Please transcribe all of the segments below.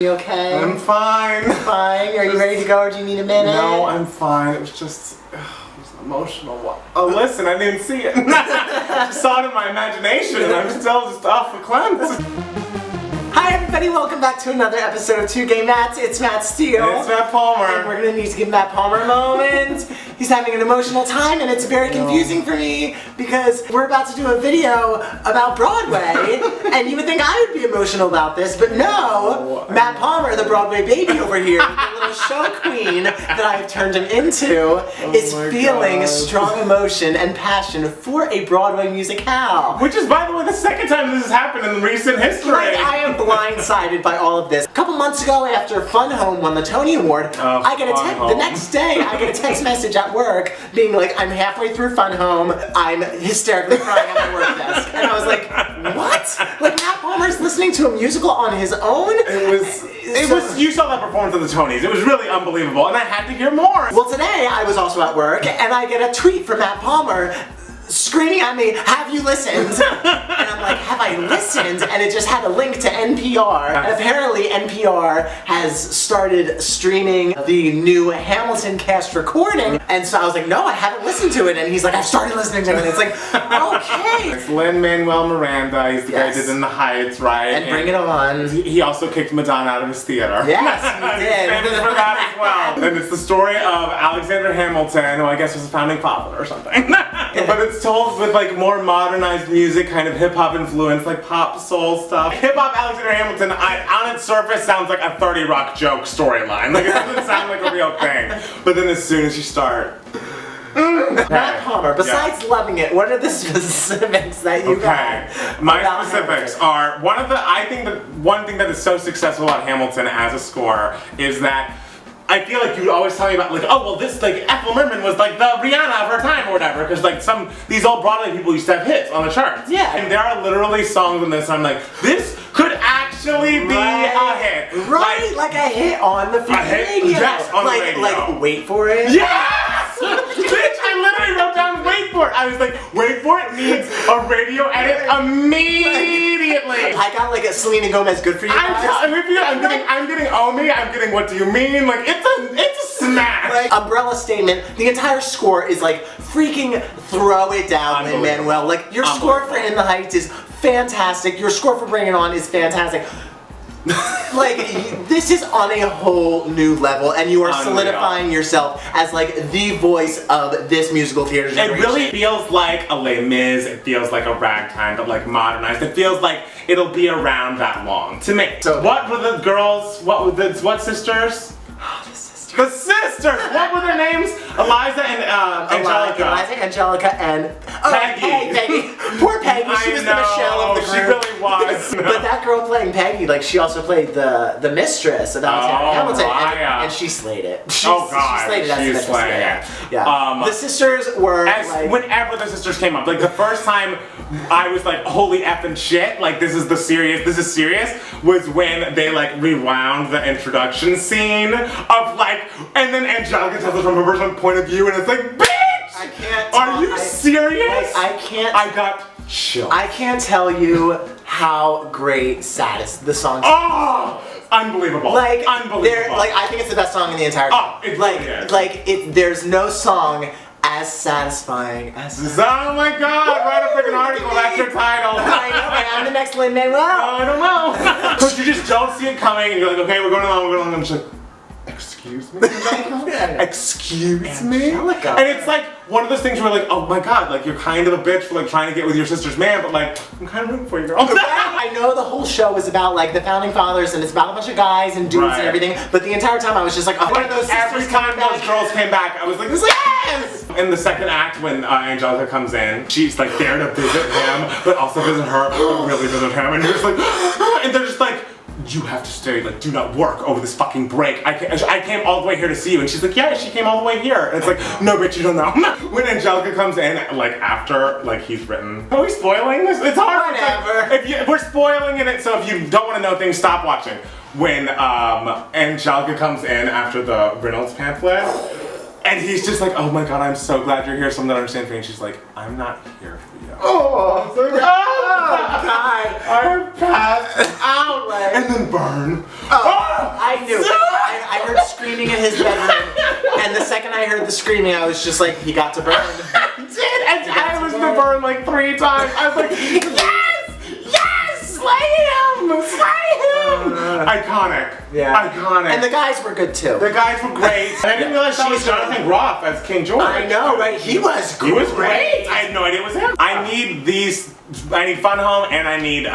You okay? I'm fine. Fine? Are you ready to go or do you need a minute? No, I'm fine. It was just emotional. Oh, listen, I didn't see it. I just saw it in my imagination and I'm still just off the cleanse. Hi everybody, welcome back to another episode of Two Gay Matts. It's Matt Steele. And it's Matt Palmer. And we're gonna need to give Matt Palmer a moment. He's having an emotional time and it's very confusing for me because we're about to do a video about Broadway and you would think I would be emotional about this, but no, Matt Palmer, the Broadway baby over here, the little show queen that I've turned him into, is feeling strong emotion and passion for a Broadway musicale. Which is, by the way, the second time this has happened in recent history. Like, I am blindsided by all of this. A couple months ago, after Fun Home won the Tony Award, I get the next day I get a text message at work being like, I'm halfway through Fun Home, I'm hysterically crying at my work desk. And I was like, what? Like Matt Palmer's listening to a musical on his own? It was, you saw that performance at the Tonys. It was really unbelievable and I had to hear more. Well, today I was also at work and I get a tweet from Matt Palmer screaming at me, have you listened? And I'm like, have I listened? And it just had a link to NPR. And apparently NPR has started streaming the new Hamilton cast recording. And so I was like, no, I haven't listened to it. And he's like, I've started listening to it. And it's like, okay. It's Lin-Manuel Miranda. He's the guy who did In the Heights, right? And Bring It On. He also kicked Madonna out of his theater. Yes, he did. He's famous for that as well. And it's the story of Alexander Hamilton, who I guess was a founding father or something. But it's told with like more modernized music, kind of hip-hop influence, like pop soul stuff. Hip-hop Alexander Hamilton, on its surface, sounds like a 30 Rock joke storyline. Like it doesn't sound like a real thing. But then as soon as you start... Matt Palmer, besides loving it, what are the specifics that you got? My specifics are, I think that one thing that is so successful about Hamilton as a score is that I feel like you would always tell me about like, oh well this like Ethel Merman was like the Rihanna of her time or whatever, because like these old Broadway people used to have hits on the charts. Yeah. And there are literally songs in this I'm like, this could actually be a hit. Right, like a hit on the radio. Yes, on the radio. Like wait for it. Yes! Bitch, I literally wrote down wait for it. I was like, wait for it needs a radio edit immediately. I got like a Selena Gomez good for you guys. I'm getting oh me, I'm getting what do you mean? Like it's a smash. Like, umbrella statement, the entire score is like freaking throw it down, Lin-Manuel. Like your score for In the Heights is fantastic. Your score for Bring It On is fantastic. Like, this is on a whole new level, and you are solidifying yourself as like the voice of this musical theater generation. It really feels like a Les Mis, it feels like a ragtime, but like modernized. It feels like it'll be around that long to me. So, what were the girls, what sisters? The sisters! What were their names? Eliza and Angelica. Eliza, Angelica, and Peggy. Poor Peggy, she was the Michelle of the group. She really was. But that girl playing Peggy, like she also played the mistress of Alexander Hamilton, and she slayed it. She slayed it as a mistress. Yeah. The sisters were like, whenever the sisters came up, like the first time I was like, holy effing shit, like this is serious, was when they like rewound the introduction scene of like, and then Angelica tells us from her personal point of view, and it's like, bitch! I can't. Are you serious? I can't. I got chills. I can't tell you how great "Saddest" the song. Oh, unbelievable! Like, unbelievable! Like, I think it's the best song in the entire. Oh, it really is. There's no song as satisfying as. Oh my God! Write a freaking article. That's your title. I know, and I'm the next Lin-Manuel. Oh, I don't know. Because you just don't see it coming, and you're like, okay, we're going along, and I'm just like, excuse me? Excuse me? Angelica. And it's like one of those things where like, oh my God, like you're kind of a bitch for like trying to get with your sister's man, but like, I'm kind of rooting for you, girl. I know the whole show is about like the founding fathers and it's about a bunch of guys and dudes and everything, but the entire time I was just like, oh, one of those every time those girls came back, I was like, yes! In the second act, when Angelica comes in, she's like there to visit him, but also visit her, but really visit him, and you're just like, and they're just like, you have to stay, like, do not work over this fucking break. I came all the way here to see you. And she's like, yeah, she came all the way here. And it's like, no, bitch, you don't know. When Angelica comes in, like, after, like, he's written. Are we spoiling this? It's hard. Whatever. Like, we're spoiling in it, so if you don't want to know things, stop watching. When Angelica comes in after the Reynolds pamphlet, and he's just like, oh my God, I'm so glad you're here, something that I understand for you. And she's like, I'm not here for you. Oh, God. I'm passed out. Like, and then burn. Oh. I knew. I heard screaming in his bedroom, and the second I heard the screaming, I was just like, he got to burn. And I was to burn like 3 times. I was like, yes! Yes! Slay him! Slay him! Iconic. Yeah. Iconic. And the guys were good too. The guys were great. And I didn't realize that was Jonathan Groff as King George. I know, right? He was great. He was great. I had no idea it was him. I need these. I need Fun Home and I need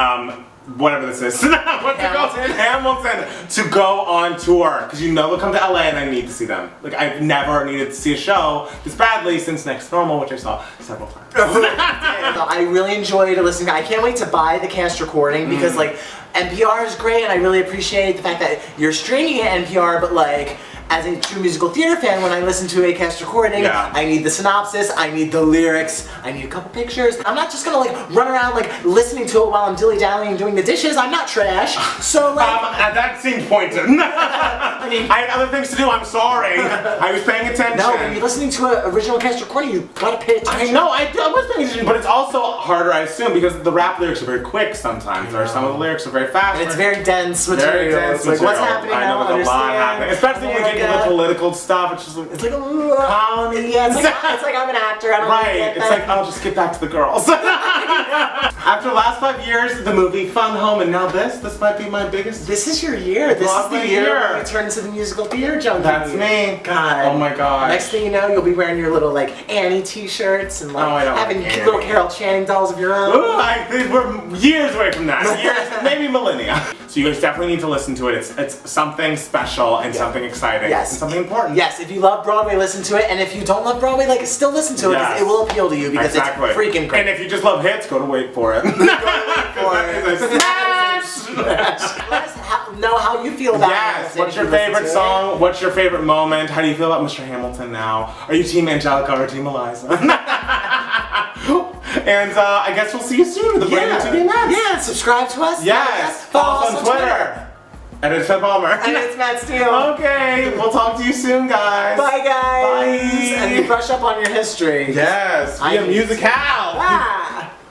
whatever this is. Hamilton to go on tour because you know they'll come to LA and I need to see them. Like I've never needed to see a show this badly since Next Normal, which I saw several times. I really enjoyed listening. I can't wait to buy the cast recording because like NPR is great and I really appreciate the fact that you're streaming at NPR, but like as a true musical theater fan, when I listen to a cast recording, I need the synopsis, I need the lyrics, I need a couple pictures. I'm not just gonna like run around like listening to it while I'm dilly-dallying doing the dishes. I'm not trash. So like that seemed pointed. I mean, I had other things to do. I'm sorry. I was paying attention. No, when you're listening to an original cast recording, you gotta pay attention. I know. I was paying attention, but it's also harder, I assume, because the rap lyrics are very quick sometimes, or some of the lyrics are very fast. And it's very dense material. Very dense like material. what's happening? I know there's a lot happening, especially when we get into the political stuff. It's just like it's like yeah, it's like I'm an actor. I don't right. It's like I'll just get back to the girls. After the last 5 years, the movie Fun Home, and now this might be my biggest. This is your year. This is the year when we turn into the musical theater junkie. That's me. God. Oh my God. Next thing you know, you'll be wearing your little like Annie T-shirts and like having little Carol Channing dolls of your own. Ooh, we're years away from that. Years, maybe millennia. So you guys definitely need to listen to it. It's something special and something exciting. Yes. And something important. Yes. If you love Broadway, listen to it. And if you don't love Broadway, like still listen to it because it will appeal to you because it's freaking great. And if you just love hits, go to Wait For It. Let us know how you feel about it. Yes. What's your favorite song? What's your favorite moment? How do you feel about Mr. Hamilton now? Are you Team Angelica or Team Eliza? And I guess we'll see you soon. The brand new TV Mats. Yeah. Subscribe to us. Yes. Follow us on Twitter. And it's Ted Palmer. And it's Matt Steele. Okay. We'll talk to you soon, guys. Bye, guys. Bye. And you brush up on your history. Yes. Be a musicale. Bye.